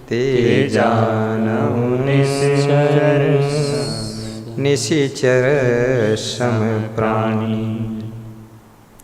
ते जानहु निशिचर सम प्राणी।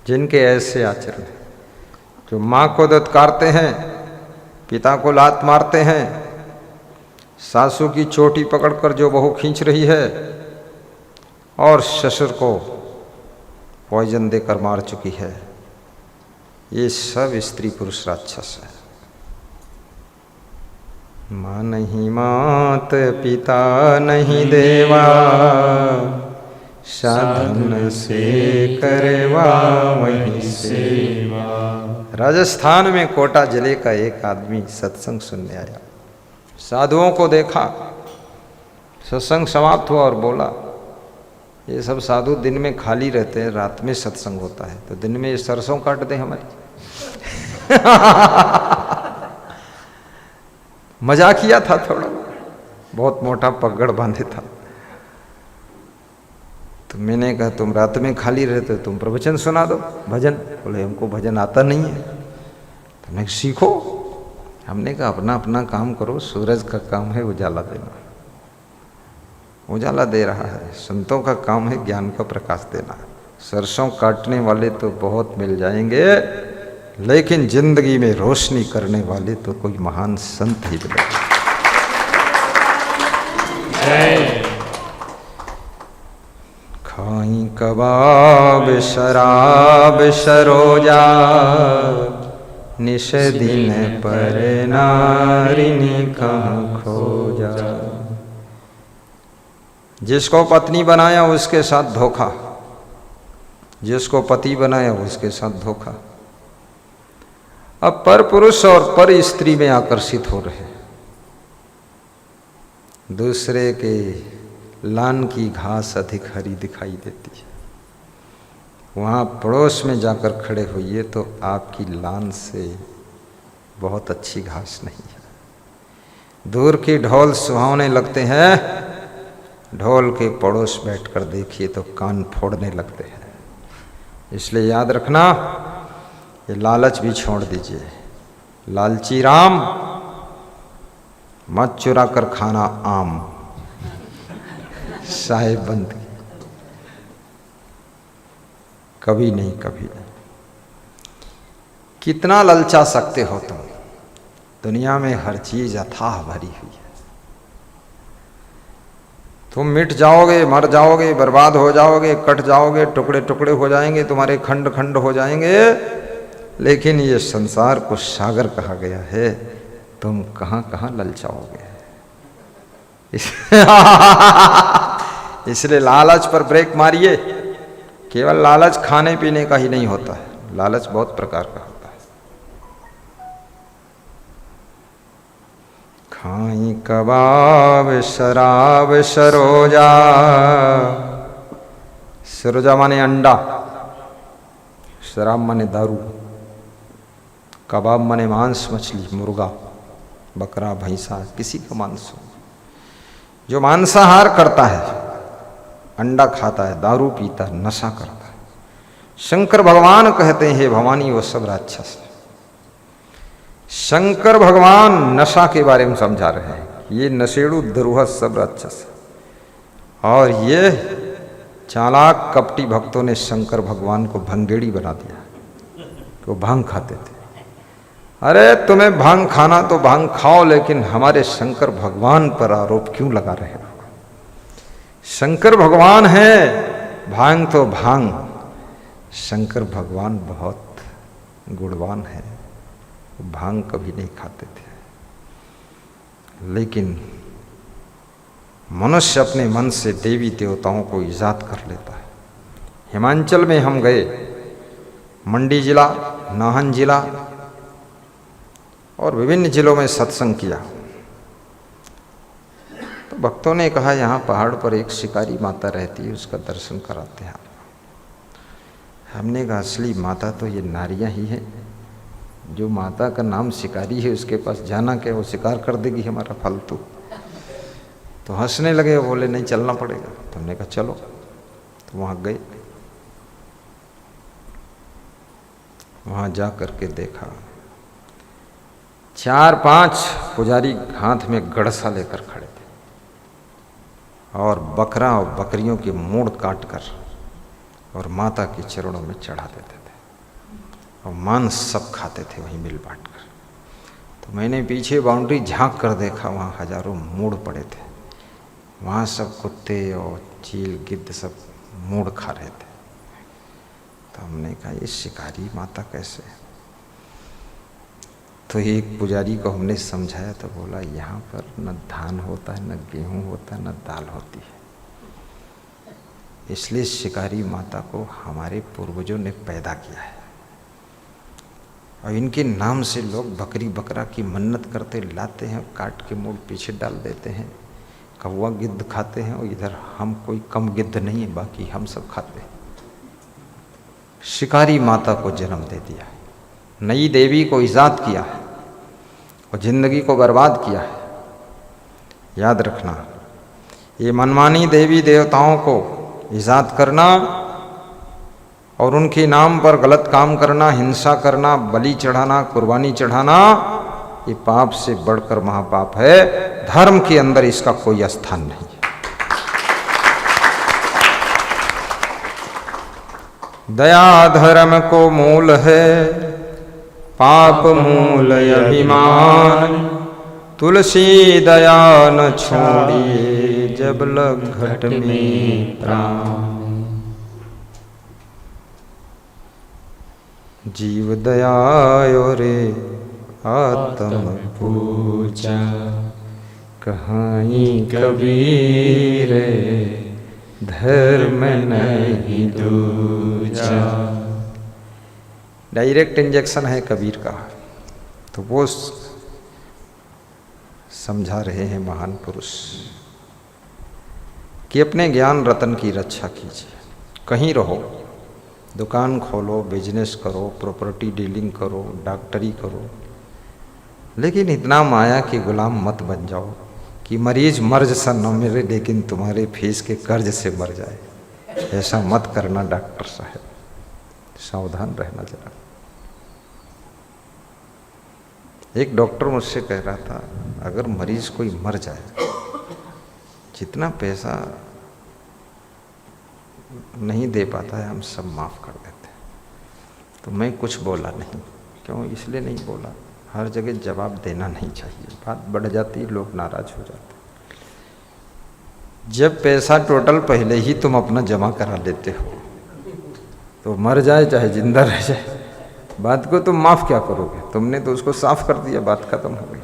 जिनके ऐसे आचरण हैं, जो माँ को दत्कारते हैं, पिता को लात मारते हैं, सासू की चोटी पकड़कर जो बहू खींच रही है और ससुर को पॉइजन देकर मार चुकी है, ये सब स्त्री पुरुष राक्षस है। माँ नहीं मात, पिता नहीं देवा, साधन से करवा वही सेवा। राजस्थान में कोटा जिले का एक आदमी सत्संग सुनने आया, साधुओं को देखा, सत्संग समाप्त हुआ और बोला, ये सब साधु दिन में खाली रहते हैं, रात में सत्संग होता है, तो दिन में ये सरसों काट दें हमारी। मजाक किया था थोड़ा, बहुत मोटा पगड़ बांधे था। तो मैंने कहा तुम रात में खाली रहते हो, तुम प्रवचन सुना दो, भजन। बोले हमको भजन आता नहीं है। तो मैं सीखो। हमने कहा अपना अपना काम करो, सूरज का काम है उजाला देना, उजाला दे रहा है। संतों का काम है ज्ञान का प्रकाश देना। सरसों काटने वाले तो बहुत मिल जाएंगे, लेकिन जिंदगी में रोशनी करने वाले तो कोई महान संत ही मिलेगा। खाई कबाब शराब सरोजा, निश दिन पर नारिनी कहाँ खोजा। जिसको पत्नी बनाया उसके साथ धोखा, जिसको पति बनाया उसके साथ धोखा। अब पर पुरुष और पर स्त्री में आकर्षित हो रहे, दूसरे के लान की घास अधिक हरी दिखाई देती है। वहाँ पड़ोस में जाकर खड़े होइए तो आपकी लान से बहुत अच्छी घास नहीं है। दूर की ढोल सुहावने लगते हैं, ढोल के पड़ोस बैठकर देखिए तो कान फोड़ने लगते हैं। इसलिए याद रखना, ये लालच भी छोड़ दीजिए। लालची राम, मत चुरा कर खाना आम, साहेब बंद। कभी नहीं, कभी नहीं। कितना ललचा सकते हो तुम? दुनिया में हर चीज अथाह भरी हुई है। तुम मिट जाओगे, मर जाओगे, बर्बाद हो जाओगे, कट जाओगे, टुकड़े टुकड़े हो जाएंगे, तुम्हारे खंड खंड हो जाएंगे, लेकिन ये संसार को सागर कहा गया है। तुम कहाँ कहाँ ललचाओगे। इसलिए लालच पर ब्रेक मारिए। केवल लालच खाने पीने का ही नहीं होता है, लालच बहुत प्रकार का होता है। खाई कबाब शराब सरोजा, सरोजा माने अंडा, शराब माने दारू, कबाब माने मांस, मछली, मुर्गा, बकरा, भैंसा, किसी का मांस हो। जो मांसाहार करता है, अंडा खाता है, दारू पीता है, नशा करता है, शंकर भगवान कहते हैं भवानी वो सब राक्षस है। शंकर भगवान नशा के बारे में समझा रहे हैं, ये नशेड़ू दुरूह सब राक्षस है। और ये चालाक कपटी भक्तों ने शंकर भगवान को भंगेड़ी बना दिया, वो भांग खाते थे। अरे तुम्हें भांग खाना तो भांग खाओ, लेकिन हमारे शंकर भगवान पर आरोप क्यों लगा रहे हो? शंकर भगवान है, भांग तो भांग। शंकर भगवान बहुत गुणवान है, भांग कभी नहीं खाते थे। लेकिन मनुष्य अपने मन से देवी देवताओं को इजाद कर लेता है। हिमाचल में हम गए, मंडी जिला, नाहन जिला और विभिन्न जिलों में सत्संग किया। तो भक्तों ने कहा यहाँ पहाड़ पर एक शिकारी माता रहती है, उसका दर्शन कराते हैं। हमने कहा असली माता तो ये नारियां ही है, जो माता का नाम शिकारी है उसके पास जाना क्या, वो शिकार कर देगी हमारा फालतू। तो हंसने लगे, बोले नहीं चलना पड़ेगा। तो हमने कहा चलो। तो वहाँ गए, वहाँ जा कर के देखा 4-5 पुजारी हाथ में गड़सा लेकर खड़े थे और बकरा और बकरियों की मूड़ काट कर और माता के चरणों में चढ़ा देते थे और मांस सब खाते थे वहीं मिल बांट कर। तो मैंने पीछे बाउंड्री झांक कर देखा, वहाँ हजारों मूड़ पड़े थे, वहाँ सब कुत्ते और चील गिद्ध सब मूड़ खा रहे थे। तो हमने कहा ये शिकारी माता कैसे? तो एक पुजारी को हमने समझाया तो बोला यहाँ पर न धान होता है, न गेहूँ होता है, न दाल होती है, इसलिए शिकारी माता को हमारे पूर्वजों ने पैदा किया है और इनके नाम से लोग बकरी बकरा की मन्नत करते लाते हैं, काट के मूड़ पीछे डाल देते हैं, कौवा गिद्ध खाते हैं और इधर हम कोई कम गिद्ध नहीं है, बाकी हम सब खाते हैं। शिकारी माता को जन्म दे दिया है, नई देवी को ईजाद किया है और जिंदगी को बर्बाद किया है। याद रखना, ये मनमानी देवी देवताओं को ईजाद करना और उनके नाम पर गलत काम करना, हिंसा करना, बलि चढ़ाना, कुर्बानी चढ़ाना, ये पाप से बढ़कर महापाप है। धर्म के अंदर इसका कोई स्थान नहीं है। दया धर्म को मूल है, पाप मूल अभिमान, तुलसी दया न छोड़िए जब लग घट में प्राण। जीव दया और आत्म पूजा, कहानी कबीर धर्म नहीं दूजा। डायरेक्ट इंजेक्शन है कबीर का। तो वो समझा रहे हैं महान पुरुष कि अपने ज्ञान रतन की रक्षा कीजिए। कहीं रहो, दुकान खोलो, बिजनेस करो, प्रॉपर्टी डीलिंग करो, डॉक्टरी करो, लेकिन इतना माया के गुलाम मत बन जाओ कि मरीज मर्ज सा न मिले लेकिन तुम्हारे फीस के कर्ज से मर जाए। ऐसा मत करना डॉक्टर साहब, सावधान रहना जरा। एक डॉक्टर मुझसे कह रहा था, अगर मरीज कोई मर जाए, जितना पैसा नहीं दे पाता है हम सब माफ़ कर देते हैं। तो मैं कुछ बोला नहीं। क्यों? इसलिए नहीं बोला, हर जगह जवाब देना नहीं चाहिए, बात बढ़ जाती है, लोग नाराज हो जाते हैं। जब पैसा टोटल पहले ही तुम अपना जमा करा लेते हो तो मर जाए चाहे जिंदा रह जाए, बात को तुम माफ़ क्या करोगे? तुमने तो उसको साफ कर दिया, बात खत्म हो गई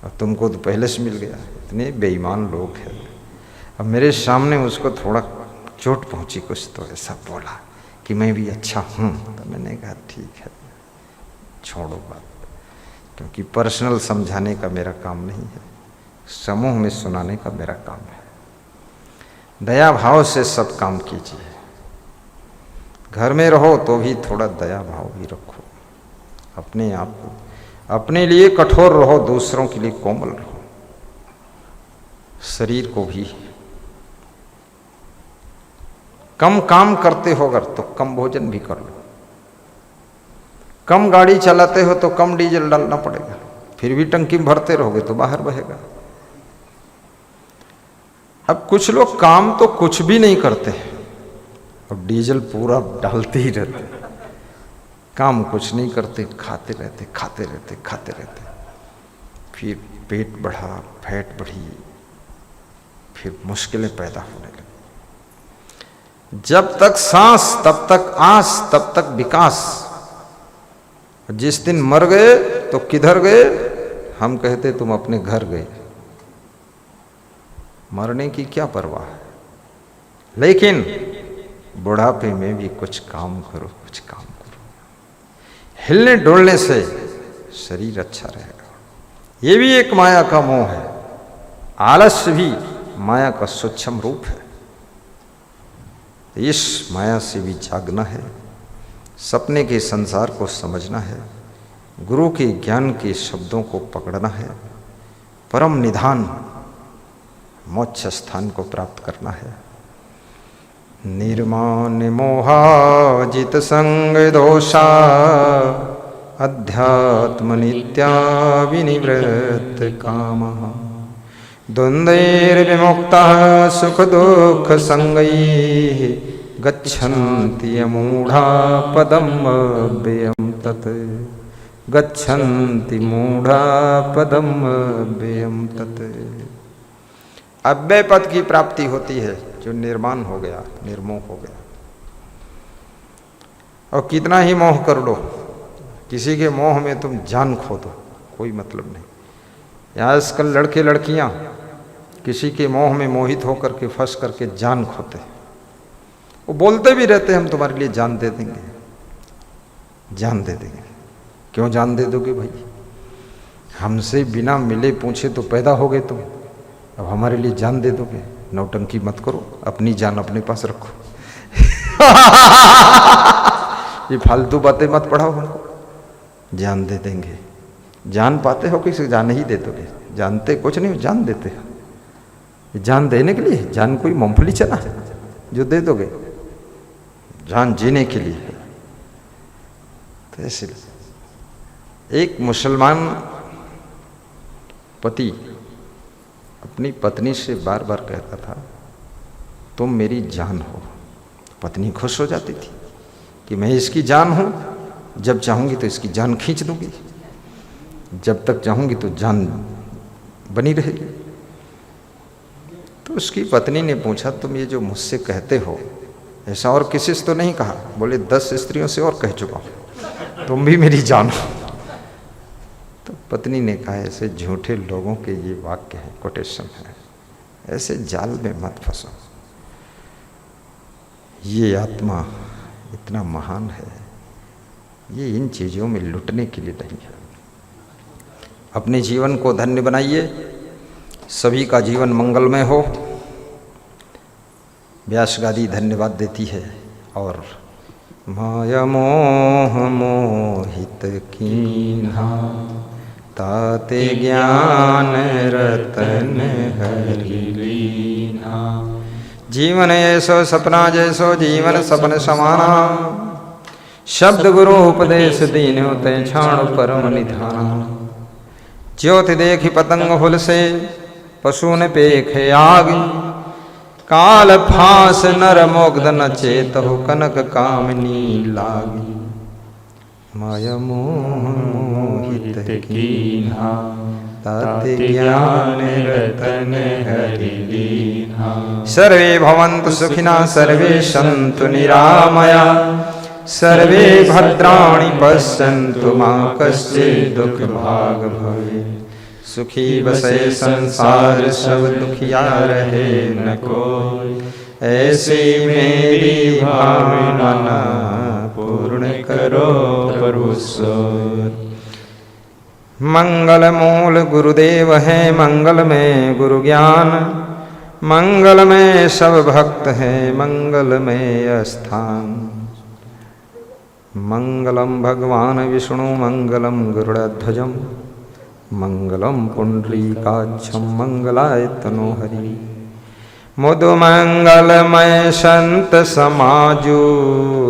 और तुमको तो पहले से मिल गया। इतने बेईमान लोग हैं। अब मेरे सामने उसको थोड़ा चोट पहुंची कुछ, तो ऐसा बोला कि मैं भी अच्छा हूँ। तो मैंने कहा ठीक है, छोड़ो बात, क्योंकि पर्सनल समझाने का मेरा काम नहीं है, समूह में सुनाने का मेरा काम है। दया भाव से सब काम कीजिए। घर में रहो तो भी थोड़ा दया भाव भी रखो। अपने आप को, अपने लिए कठोर रहो, दूसरों के लिए कोमल रहो। शरीर को भी कम काम करते हो अगर तो कम भोजन भी कर लो। कम गाड़ी चलाते हो तो कम डीजल डालना पड़ेगा, फिर भी टंकी भरते रहोगे तो बाहर बहेगा। अब कुछ लोग काम तो कुछ भी नहीं करते और डीजल पूरा डालते ही रहते, काम कुछ नहीं करते, खाते रहते खाते रहते खाते रहते, फिर पेट बढ़ा, फैट बढ़ी, फिर मुश्किलें पैदा होने लगी। जब तक सांस तब तक आस, तब तक विकास। जिस दिन मर गए तो किधर गए? हम कहते तुम अपने घर गए। मरने की क्या परवाह है, लेकिन बुढ़ापे में भी कुछ काम करो, कुछ काम करो। हिलने डोलने से शरीर अच्छा रहेगा। ये भी एक माया का मोह है। आलस्य भी माया का सूक्ष्म रूप है। इस माया से भी जागना है, सपने के संसार को समझना है, गुरु के ज्ञान के शब्दों को पकड़ना है, परम निधान मोक्ष स्थान को प्राप्त करना है। निर्माण मोहाजित संग दोषा, अध्यात्म नित्या विनिवृत्त कामः द्वन्द्वैर्विमुक्तः सुख दुःख संगैः गच्छन्ति मूढ़ा पदम् अव्ययम् तत् गच्छन्ति मूढ़ा पदम् अव्ययम् तत्। अव्यय पद की प्राप्ति होती है जो निर्माण हो गया, निर्मोह हो गया। और कितना ही मोह कर लो, किसी के मोह में तुम जान खो दो, कोई मतलब नहीं। यहाँ आजकल लड़के लड़कियाँ किसी के मोह में मोहित होकर के फंस करके जान खोते, वो बोलते भी रहते हम तुम्हारे लिए जान दे देंगे, जान दे देंगे। क्यों जान दे दोगे भाई? हमसे बिना मिले पूछे तो पैदा हो गए तुम, अब हमारे लिए जान दे दोगे? नौटंकी मत करो, अपनी जान अपने पास रखो। ये फालतू बातें मत पढ़ाओ हमको। जान दे देंगे, जान पाते हो किसी जान ही दे दोगे? जानते कुछ नहीं, जान देते हो। जान देने के लिए? जान कोई मूंगफली चना जो दे दोगे? जान जीने के लिए। तो इसलिए एक मुसलमान पति अपनी पत्नी से बार बार कहता था तुम मेरी जान हो। पत्नी खुश हो जाती थी कि मैं इसकी जान हूं, जब चाहूंगी तो इसकी जान खींच दूंगी, जब तक चाहूंगी तो जान बनी रहेगी। तो उसकी पत्नी ने पूछा तुम ये जो मुझसे कहते हो ऐसा और किसी से तो नहीं कहा? बोले 10 स्त्रियों से और कह चुका हूं, तुम भी मेरी जान हो। तो पत्नी ने कहा ऐसे झूठे लोगों के ये वाक्य है, कोटेशन है, ऐसे जाल में मत फंसो। ये आत्मा इतना महान है, ये इन चीज़ों में लुटने के लिए नहीं है। अपने जीवन को धन्य बनाइए, सभी का जीवन मंगलमय हो। व्यास गादी धन्यवाद देती है। और माया मोह मोहित कीन्हा ताते ज्ञान रतन हरि लीन्हा। जीवन ऐसो सपना जैसो जीवन सपन समाना। शब्द गुरु उपदेश दीन्यो तै छाण परम निधाना। ज्योति देखी पतंग हुल से पशु ने पेखे आगी। काल फांस नर मोग्ध न चेत हो कनक कामनी लागी। माया मोह मोहित कीन्हा ताते ज्ञान रतन हरि लीन्हा। सर्वे भवन्तु सुखिनः सर्वे सन्तु निरामया। सर्वे भद्राणि पश्यन्तु मा कश्चित् दुःख भाग् भवेत्। सुखी बसे संसार सब दुखिया रहे न कोई। ऐसी मेरी भावना पूर्ण करो प्रभु सोई। मंगल मूल गुरुदेव है मंगल में गुरु ज्ञान। मंगल में सब भक्त है मंगल में स्थान। मंगलम भगवान विष्णु मंगलम गरुड़ध्वजम। मंगलम पुंडरीकाक्षं मंगलाय तनो हरि। मुद मंगलमय संत समाजो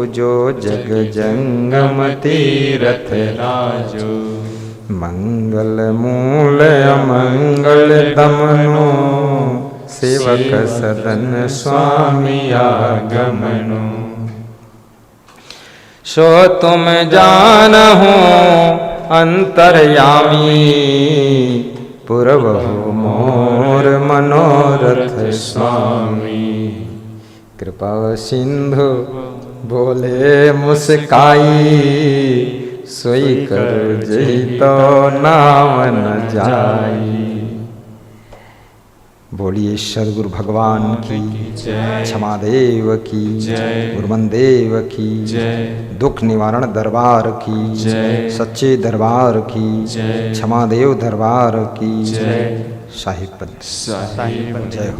जो जग जंगम तीरथ राजो। मंगल मूल अमंगल दमनो सेवक सदन स्वामी आगमनो। सो तुम जानहु अंतर्यामी पुरबहु मोर मनोरथ स्वामी। कृपा सिंधु बोले मुस्काई। सोई कर जहितो नाम न जाई। बोलिए सद्गुरु भगवान की जय। क्षमादेव की जय। गुरुमनदेव की जय। दुख निवारण दरबार की जय। सच्चे दरबार की जय। क्षमादेव दरबार की जय। साहिब जय हो।